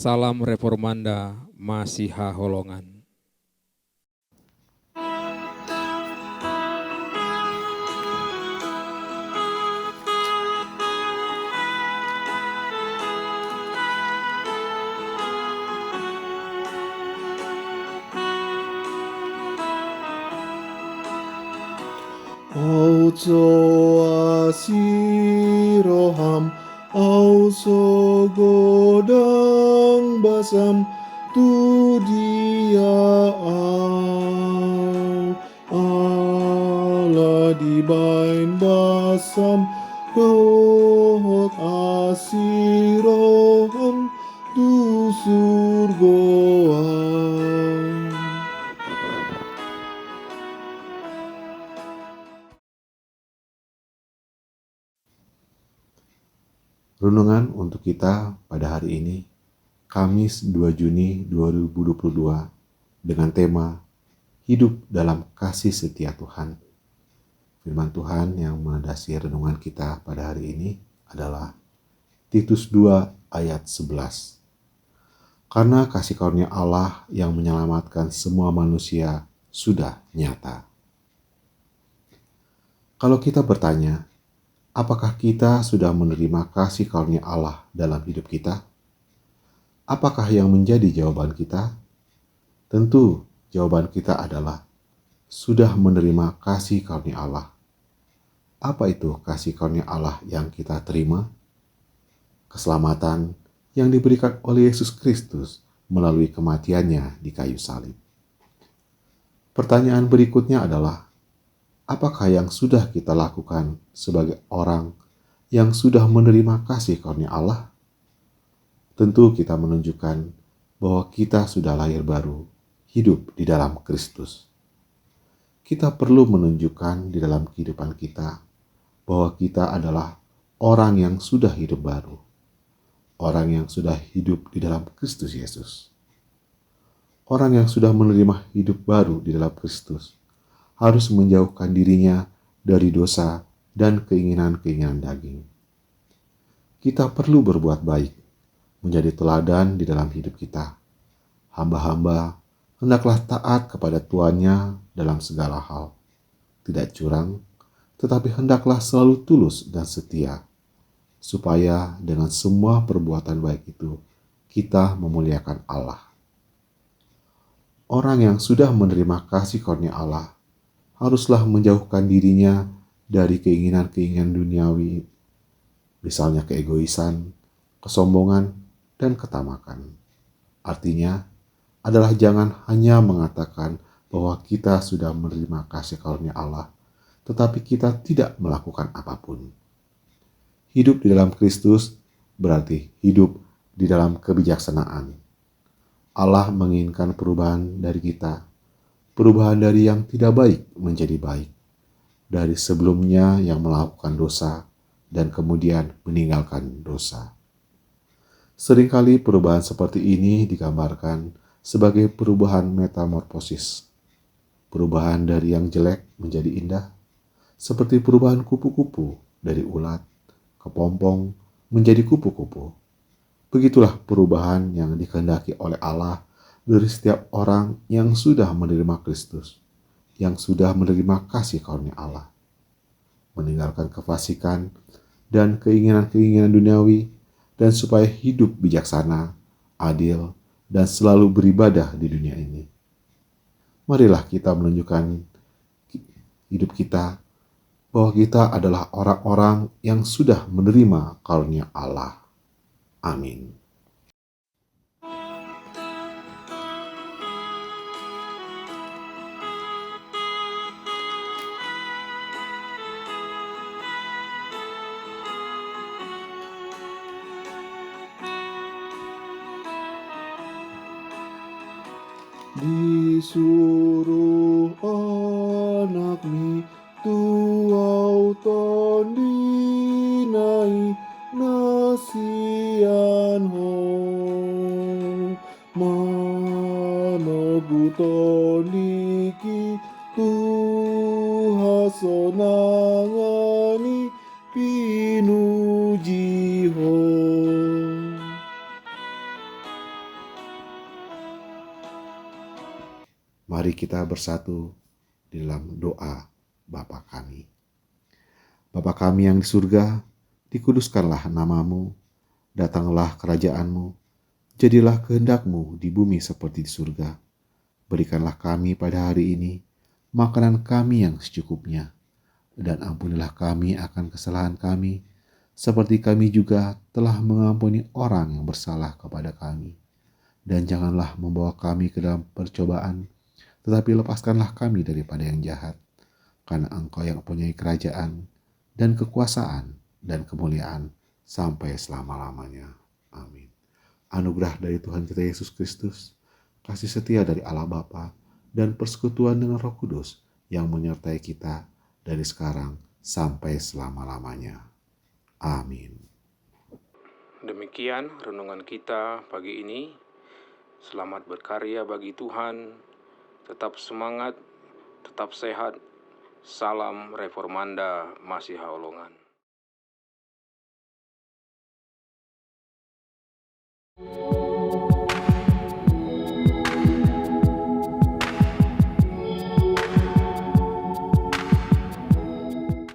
Salam Reformanda Masiha Holongan. Auzo asiroham, auzo godang basam, tu dia Allah di bain basam, dohot asiroham, tu surgoam. Renungan untuk kita pada hari ini, Kamis 2 Juni 2022, dengan tema Hidup dalam Kasih Setia Tuhan. Firman Tuhan yang melandasi renungan kita pada hari ini adalah Titus 2 ayat 11. Karena kasih karunia Allah yang menyelamatkan semua manusia sudah nyata. Kalau kita bertanya, apakah kita sudah menerima kasih karunia Allah dalam hidup kita? Apakah yang menjadi jawaban kita? Tentu jawaban kita adalah sudah menerima kasih karunia Allah. Apa itu kasih karunia Allah yang kita terima? Keselamatan yang diberikan oleh Yesus Kristus melalui kematiannya di kayu salib. Pertanyaan berikutnya adalah, apakah yang sudah kita lakukan sebagai orang yang sudah menerima kasih karunia Allah? Tentu kita menunjukkan bahwa kita sudah lahir baru, hidup di dalam Kristus. Kita perlu menunjukkan di dalam kehidupan kita bahwa kita adalah orang yang sudah hidup baru, orang yang sudah hidup di dalam Kristus Yesus. Orang yang sudah menerima hidup baru di dalam Kristus harus menjauhkan dirinya dari dosa dan keinginan-keinginan daging. Kita perlu berbuat baik, menjadi teladan di dalam hidup kita. Hamba-hamba hendaklah taat kepada tuannya dalam segala hal. Tidak curang, tetapi hendaklah selalu tulus dan setia, supaya dengan semua perbuatan baik itu, kita memuliakan Allah. Orang yang sudah menerima kasih karunia Allah haruslah menjauhkan dirinya dari keinginan-keinginan duniawi, misalnya keegoisan, kesombongan, dan ketamakan. Artinya adalah jangan hanya mengatakan bahwa kita sudah menerima kasih karunia Allah, tetapi kita tidak melakukan apapun. Hidup di dalam Kristus berarti hidup di dalam kebijaksanaan. Allah menginginkan perubahan dari kita, perubahan dari yang tidak baik menjadi baik, dari sebelumnya yang melakukan dosa dan kemudian meninggalkan dosa. Seringkali perubahan seperti ini digambarkan sebagai perubahan metamorfosis, perubahan dari yang jelek menjadi indah, seperti perubahan kupu-kupu dari ulat, kepompong menjadi kupu-kupu. Begitulah perubahan yang dikehendaki oleh Allah dari setiap orang yang sudah menerima Kristus, yang sudah menerima kasih karunia Allah. Meninggalkan kefasikan dan keinginan-keinginan duniawi, dan supaya hidup bijaksana, adil, dan selalu beribadah di dunia ini. Marilah kita menunjukkan hidup kita bahwa kita adalah orang-orang yang sudah menerima karunia Allah. Amin. Disuruh anak mi tuau ton dinai nasian ho manogu ton diki tuhasonangani pinuji ho. Mari kita bersatu di dalam doa Bapa kami. Bapa kami yang di surga, dikuduskanlah namamu, datanglah kerajaanmu, jadilah kehendak-Mu di bumi seperti di surga. Berikanlah kami pada hari ini makanan kami yang secukupnya, dan ampunilah kami akan kesalahan kami, seperti kami juga telah mengampuni orang yang bersalah kepada kami. Dan janganlah membawa kami ke dalam percobaan, tetapi lepaskanlah kami daripada yang jahat, karena Engkau yang mempunyai kerajaan dan kekuasaan dan kemuliaan sampai selama-lamanya. Amin. Anugerah dari Tuhan kita Yesus Kristus, kasih setia dari Allah Bapa, dan persekutuan dengan Roh Kudus yang menyertai kita dari sekarang sampai selama-lamanya. Amin. Demikian renungan kita pagi ini. Selamat berkarya bagi Tuhan. Tetap semangat, tetap sehat. Salam Reformanda Masiha Holongan.